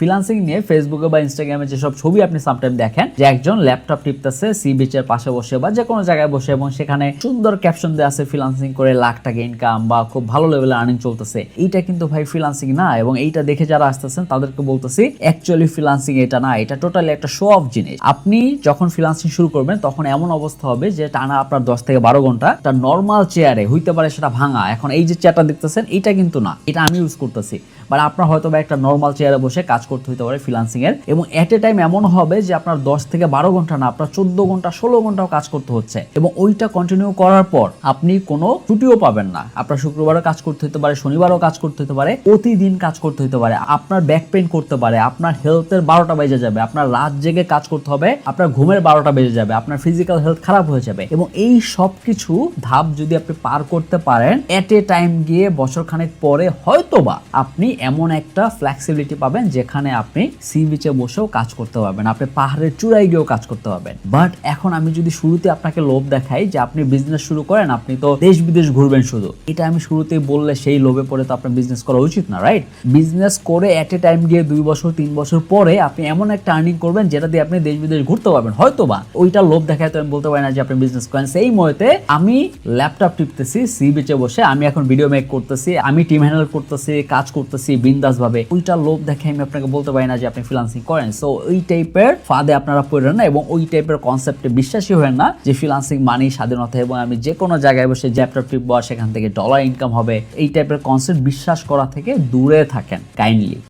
Freelancing নিয়ে ফেসবুকে বা ইনস্টাগ্রামে যেসব ছবি আপনি সামটাইম দেখেন যে একজন ল্যাপটপ টিপতেছে সি বিচের পাশে বসে বা যে কোনো জায়গায় বসে এবং সেখানে সুন্দর ক্যাপশন দেওয়া আছে ফ্রিল্যান্সিং করে লাখ টাকা ইনকাম বা খুব ভালো লেভেলে আর্নিং চলতেছে, এইটা কিন্তু ভাই ফ্রিল্যান্সিং না। এবং এইটা দেখে যারা আসতেছেন তাদেরকে বলতেছি অ্যাকচুয়ালি ফ্রিল্যান্সিং এটা না, এটা টোটালি একটা শো অফ জিনিস। আপনি যখন ফ্রিল্যান্সিং শুরু করবেন তখন এমন অবস্থা হবে যে টানা আপনার 10 থেকে 12 ঘন্টা একটা নর্মাল চেয়ারে হইতে পারে সেটা ভাঙা। এখন এই যে চেয়ারটা দেখতেছেন এইটা কিন্তু না, এটা আমি ইউজ করতেছি, বাট আপনার হয়তো বা একটা নর্মাল চেয়ারে বসে কাজ করতে হইতে পারে ফ্রিল্যান্সিং এর। এবং এট এ টাইম এমন হবে যে আপনার 10 থেকে 12 ঘন্টা না, আপনার 14 ঘন্টা 16 ঘন্টাও কাজ করতে হচ্ছে এবং ওইটা কন্টিনিউ করার পর আপনি কোনো ছুটিও পাবেন না। আপনার শুক্রবারও কাজ করতে হতে পারে, শনিবারও কাজ করতে হতে পারে, প্রতিদিন কাজ করতে হতে পারে, আপনার ব্যাক পেইন করতে পারে, আপনার হেলথের 12টা বেজে যাবে, আপনার রাত জেগে কাজ করতে হবে, আপনার ঘুমের 12টা বেজে যাবে, আপনার ফিজিক্যাল হেলথ খারাপ হয়ে যাবে। এবং এই সব কিছু ধাপ যদি আপনি পার করতে পারেন এট এ টাইম গিয়ে বছর খানেক পরে হয়তোবা আপনি এমন একটা ফ্লেক্সিবিলিটি পাবেন যেখানে আপনি সি বিচে বসেও কাজ করতে পারবেন, আপনি পাহাড়ের চূড়ায় গিয়েও কাজ করতে পারবেন। বাট এখন আমি যদি শুরুতে আপনাকে লোভ দেখাই যে আপনি বিজনেস শুরু করেন, আপনি তো দেশ বিদেশ ঘুরবেন শুধু, এটা আমি শুরুতেই বললে সেই লোভে পড়ে তো আপনার বিজনেস করা উচিত না, রাইট? বিজনেস করে এট এ টাইম গিয়ে 2 বছর 3 বছর পরে আপনি এমন একটা আর্নিং করবেন যেটা দিয়ে আপনি দেশ বিদেশ ঘুরতে পারবেন হয়তোবা। ওইটা লোভ দেখায় তো আমি বলতে পারি না যে আপনি বিজনেস করেন। সেই মুহূর্তে আমি ল্যাপটপ টিপতেছি সি বিচে বসে, আমি এখন ভিডিও মেক করতেছি, আমি টিম হ্যান্ডেল করতেছি, কাজ করতেছি বিন্দাস ভাবে, ওইটা লোভ দেখে আমি আপনাকে বলতে পারি না যে আপনি ফ্রিল্যান্সিং করেন। সো ওই টাইপের ফাঁদে আপনারা পড়েন না এবং ওই টাইপের কনসেপ্টে বিশ্বাসী হবেন না যে ফ্রিল্যান্সিং মানেই স্বাধীনতা এবং আমি যে কোনো জায়গায় বসে ল্যাপটপ টিপবো সেখান থেকে ডলার ইনকাম হবে। এই টাইপের কনসেপ্ট বিশ্বাস করা থেকে দূরে থাকেন কাইন্ডলি।